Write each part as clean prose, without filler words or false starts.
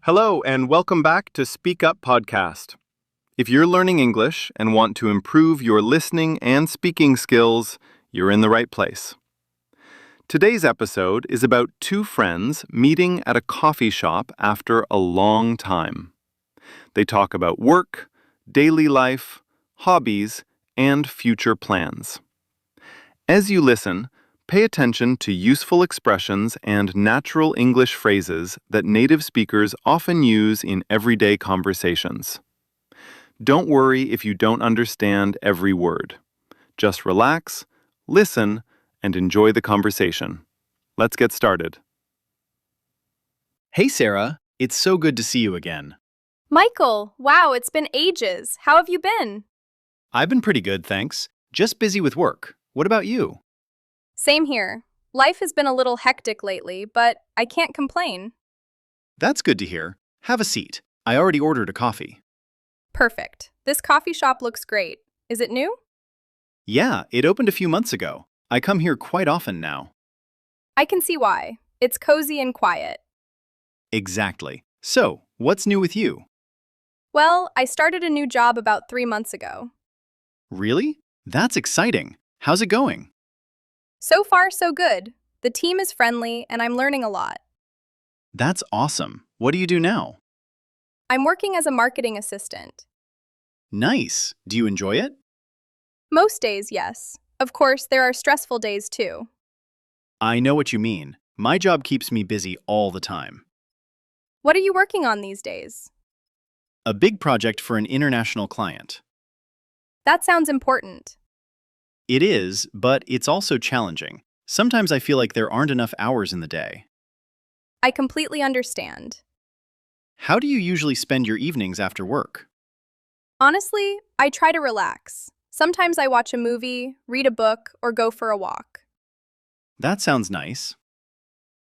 Hello, and welcome back to Speak Up Podcast. If you're learning English and want to improve your listening and speaking skills, you're in the right place. Today's episode is about two friends meeting at a coffee shop after a long time. They talk about work, daily life, hobbies, and future plans. As you listen, pay attention to useful expressions and natural English phrases that native speakers often use in everyday conversations. Don't worry if you don't understand every word. Just relax, listen, and enjoy the conversation. Let's get started. Hey Sarah, it's so good to see you again. Michael, wow, it's been ages. How have you been? I've been pretty good, thanks. Just busy with work. What about you? Same here. Life has been a little hectic lately, but I can't complain. That's good to hear. Have a seat. I already ordered a coffee. Perfect. This coffee shop looks great. Is it new? Yeah, it opened a few months ago. I come here quite often now. I can see why. It's cozy and quiet. Exactly. So, what's new with you? Well, I started a new job about 3 months ago. Really? That's exciting. How's it going? So far, so good. The team is friendly, and I'm learning a lot. That's awesome. What do you do now? I'm working as a marketing assistant. Nice. Do you enjoy it? Most days, yes. Of course, there are stressful days too. I know what you mean. My job keeps me busy all the time. What are you working on these days? A big project for an international client. That sounds important. It is, but it's also challenging. Sometimes I feel like there aren't enough hours in the day. I completely understand. How do you usually spend your evenings after work? Honestly, I try to relax. Sometimes I watch a movie, read a book, or go for a walk. That sounds nice.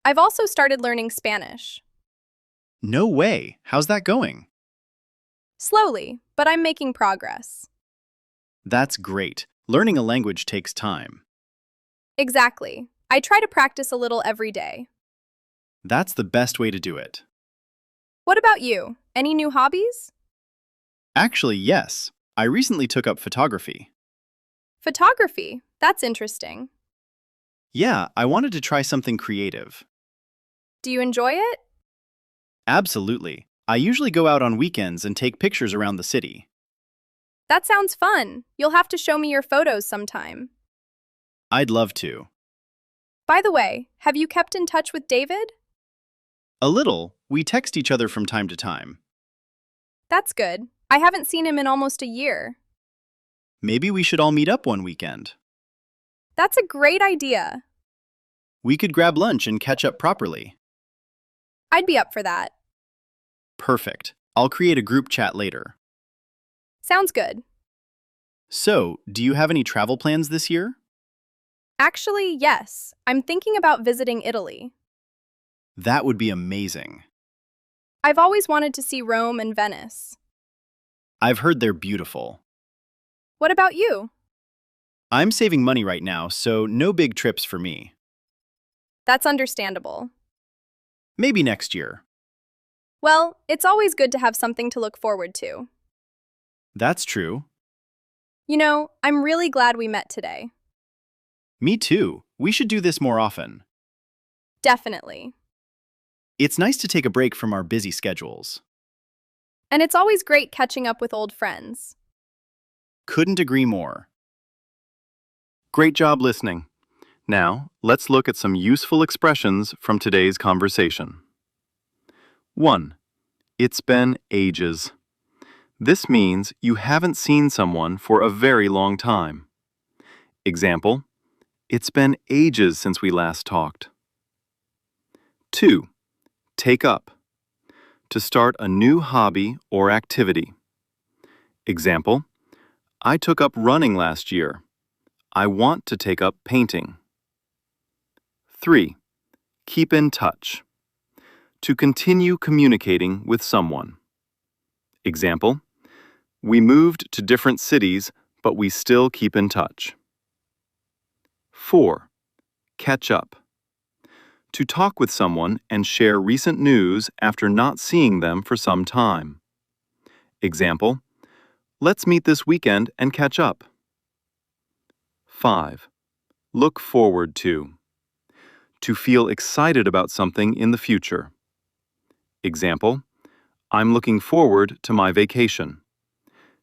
I've also started learning Spanish. No way. How's that going? Slowly, but I'm making progress. That's great. Learning a language takes time. Exactly. I try to practice a little every day. That's the best way to do it. What about you? Any new hobbies? Actually, yes. I recently took up photography. Photography. That's interesting. Yeah, I wanted to try something creative. Do you enjoy it? Absolutely. I usually go out on weekends and take pictures around the city. That sounds fun. You'll have to show me your photos sometime. I'd love to. By the way, have you kept in touch with David? A little. We text each other from time to time. That's good. I haven't seen him in almost a year. Maybe we should all meet up one weekend. That's a great idea. We could grab lunch and catch up properly. I'd be up for that. Perfect. I'll create a group chat later. Sounds good. So, do you have any travel plans this year? Actually, yes. I'm thinking about visiting Italy. That would be amazing. I've always wanted to see Rome and Venice. I've heard they're beautiful. What about you? I'm saving money right now, so no big trips for me. That's understandable. Maybe next year. Well, it's always good to have something to look forward to. That's true. You know, I'm really glad we met today. Me too. We should do this more often. Definitely. It's nice to take a break from our busy schedules. And it's always great catching up with old friends. Couldn't agree more. Great job listening. Now, let's look at some useful expressions from today's conversation. 1. It's been ages. This means you haven't seen someone for a very long time. Example, it's been ages since we last talked. 2. Take up. To start a new hobby or activity. Example, I took up running last year. I want to take up painting. 3. Keep in touch. To continue communicating with someone. Example, we moved to different cities, but we still keep in touch. 4. catch up. To talk with someone and share recent news after not seeing them for some time. Example, let's meet this weekend and catch up. 5. Look forward to. To feel excited about something in the future. Example, I'm looking forward to my vacation.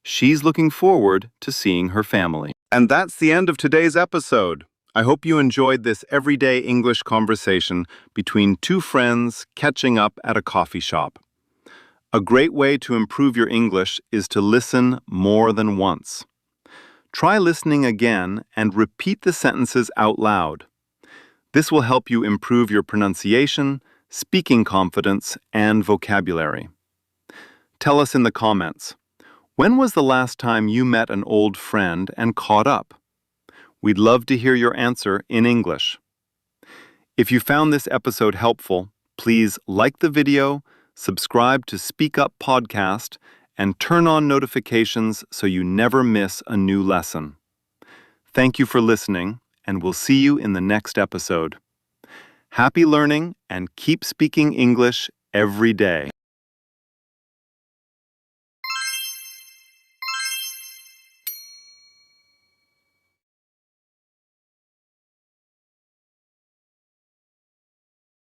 She's looking forward to seeing her family. And that's the end of today's episode. I hope you enjoyed this everyday English conversation between two friends catching up at a coffee shop. A great way to improve your English is to listen more than once. Try listening again and repeat the sentences out loud. This will help you improve your pronunciation, speaking confidence, and vocabulary. Tell us in the comments, when was the last time you met an old friend and caught up? We'd love to hear your answer in English. If you found this episode helpful, please like the video, subscribe to Speak Up Podcast, and turn on notifications so you never miss a new lesson. Thank you for listening, and we'll see you in the next episode. Happy learning and keep speaking English every day.